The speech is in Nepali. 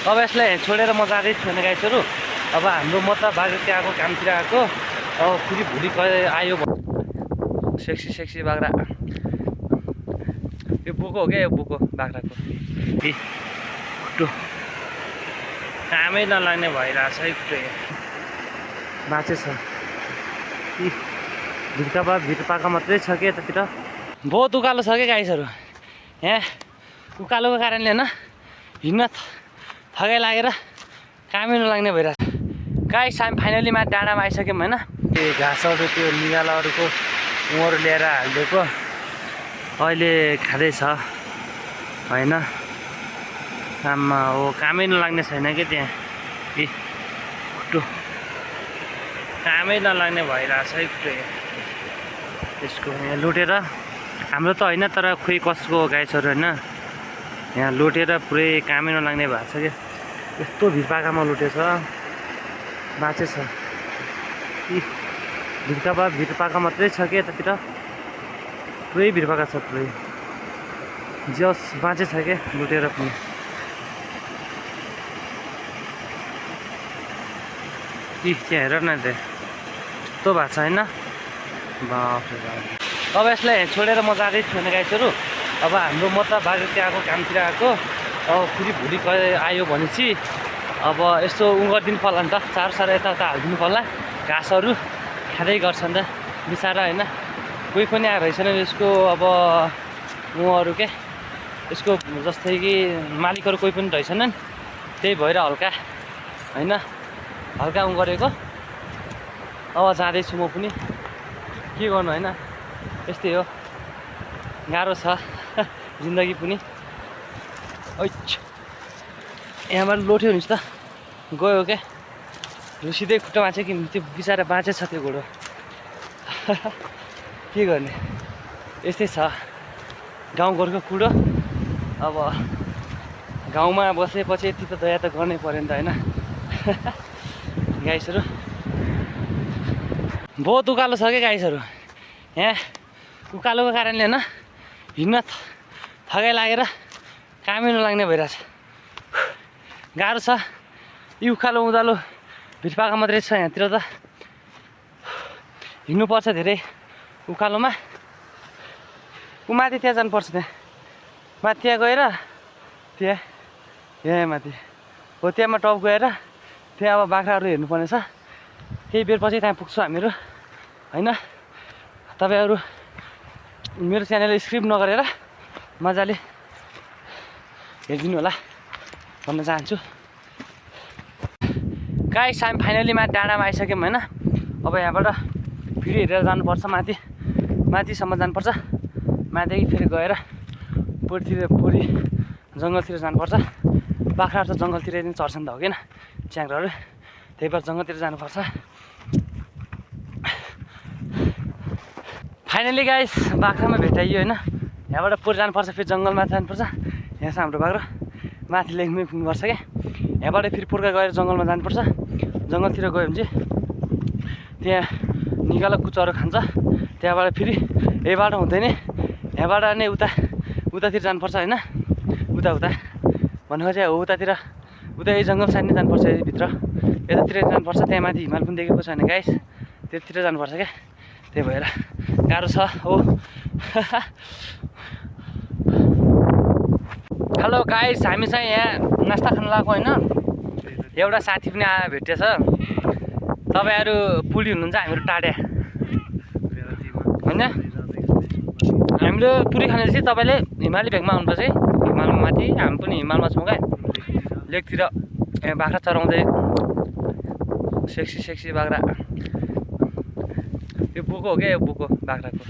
अब यसलाई छोडेर म जाँदै छु भने गाइसहरू। अब हाम्रो म त बाग्राकोट आएको कामतिर आएको, अब फेरि भोलि आयो सेक्सी बाग्रा। यो बोको हो क्या, यो बोको बाग्राको खुट्टो कामै नलाग्ने भइरहेछ है। खुट्टो बाँचेछ भिर पाका मात्रै छ कि यतातिर बहुत उकालो छ क्या गाइसहरू। यहाँ उकालोको कारणले होइन हिँड्न थकाइ लागेर कामै नलाग्ने भइरहेछ। गाइस हामी फाइनली माथि डाँडामा आइसक्यौँ होइन। त्यो घाँसहरू त्यो निगालाहरूको उहाँहरू ल्याएर हालिदिएको अहिले खाँदैछ होइन। काममा हो कामै नलाग्ने छैन कि त्यहाँ खुट्टो कामै नलाग्ने भइरहेछ है। खुट्टो त्यसको यहाँ लुटेर हाम्रो त होइन तर खोइ कसको गाइसहरू होइन, यहाँ लुटेर पुरै कामै नलाग्ने भएको छ क्या। यस्तो भिरपाकामा लुटेछ बाँचेछ भिरपाका मात्रै छ कि यतातिर पुरै भिरपाका छ पुरै जस बाँचेछ क्या लुटेर पनि। त्यहाँ हेर न यस्तो भएको छ होइन। बाफ्रे बाफ। अब यसलाई छोडेर म जाँदै छु भने गाइसहरू। अब हाम्रो म त बाग्राकोट आएको कामतिर आएको, अब फेरि भोलि आयो भनेपछि अब यस्तो गरिदिनु पर्ला नि त, चारो यताउता हालिदिनु पर्ला। घाँसहरू खाँदै गर्छ नि त बिचरा होइन। कोही पनि आएको रहेछन् यसको अब उहाँहरू के यसको जस्तै कि मालिकहरू कोही पनि रहेछन्, त्यही भएर हल्का होइन हल्का गरेको। अब जाँदैछु म पनि, के गर्नु होइन यस्तै हो, गाह्रो छ जिन्दगी पनि। यहाँबाट लोट्यो भने त गयो क्या, सिधै खुट्टामा चाहिँ कि त्यो बिचरा बाँचेछ त्यो घोडो के गर्ने यस्तै छ गाउँघरको कुरो। अब गाउँमा बसेपछि यति त दया त गर्नै पऱ्यो नि त होइन गाइसहरू। बहुत उकालो छ क्या गाइसहरू। यहाँ उकालोको कारणले होइन हिँड्न थकाइ लागेर कामै नलाग्ने भइरहेछ। गाह्रो छ यी उकालो उदालो भिरपाका मात्रै छ, यहाँतिर त हिँड्नुपर्छ धेरै उकालोमा। माथि त्यहाँ जानुपर्छ, त्यहाँ माथि त्यहाँ गएर त्यहाँ यहाँ माथि हो त्यहाँमा टप गएर त्यहाँ अब बाख्राहरू हेर्नुपर्ने छ। केही बेरपछि त्यहाँ पुग्छौँ हामीहरू होइन। तपाईँहरू मेरो च्यानल स्क्रिप नगरेर मजाले हेरिदिनु होला भन्न चाहन्छु। गाइस हामी फाइनली माथि डाँडामा आइसक्यौँ होइन। अब यहाँबाट फेरि हेरेर जानुपर्छ, माथिसम्म जानुपर्छ। माथि फेरि गएर पोरी जङ्गलतिर जानुपर्छ। बाख्राहरू त जङ्गलतिर पनि चढ्छन् त हो किन च्याङ्ग्राहरू, त्यही भएर जङ्गलतिर जानुपर्छ। फाइनली गाइस बाख्रामा भेटाइयो होइन। यहाँबाट पोरी जानुपर्छ, फेरि जङ्गलमा जानुपर्छ। यहाँ छ हाम्रो बाख्रा, माथि लेकमै पुग्नुपर्छ क्या। यहाँबाट फेरि पुर्का गएर जङ्गलमा जानुपर्छ। जङ्गलतिर गयो भने चाहिँ त्यहाँ निगाला कुचोहरू खान्छ। त्यहाँबाट फेरि यहीबाट हुँदैन, यहाँबाट नै उतातिर जानुपर्छ होइन। उता भनेको चाहिँ हो उतातिर, उता यही जङ्गल साइड नै जानुपर्छ, भित्र यतातिर जानुपर्छ। त्यहाँ माथि हिमाल पनि देखेको छ भने गाइस त्यतिर जानुपर्छ क्या। त्यही भएर गाह्रो छ हो हेलो गाइस, हामी चाहिँ यहाँ नास्ता खान लगाएको होइन। एउटा साथी पनि आएर भेटेछ। तपाईँहरू पुली हुनुहुन्छ, हामीहरू टाढा होइन। हामीले पुरी खाने चाहिँ तपाईँले हिमाली भेगमा आउनुपर्छ है, हिमालमा माथि। हामी पनि हिमालमा छौँ क्या, लेकतिर बाख्रा चराउँदै सेक्सी बाख्रा। यो बोको हो क्या, यो बोको बाख्राको।